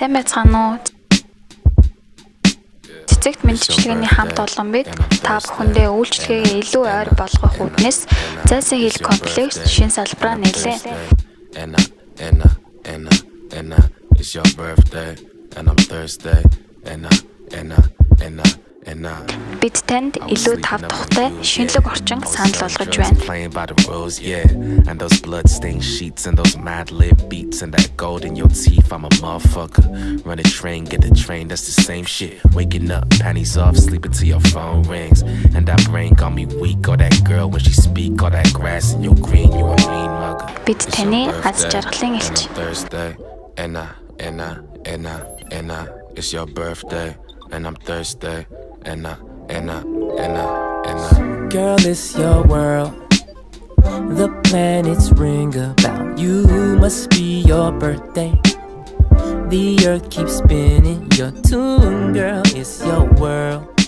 Сайн байцгаана уу? Цэцэгт мэдчилгээний хамт олон бид та бүхэндээ үйлчлэгээ илүү ойр болгох үүднээс зайсан хил комплекс шин салбараа нээлээ. It's your birthday and I'm thirsty and Бид танд илүү тав тухтай шинэлэг орчин санал болгож байна. playing by the rules, yeah. And those blood-stained sheets and those mad-lib beats and that gold in your teeth. I'm a motherfucker. Run a train, get the train, that's the same shit. Waking up, panties off, sleeping till your phone rings. And that brain got me weak. Or that girl when she speak, or that grass in your green, you a mean mugger. Бид таны аз жаргалын элч. Thursday, and it's your birthday, and I'm thirsty, and Girl, it's your world. The planets ring about you. Must be your birthday. The earth keeps spinning your tune, girl. It's your world.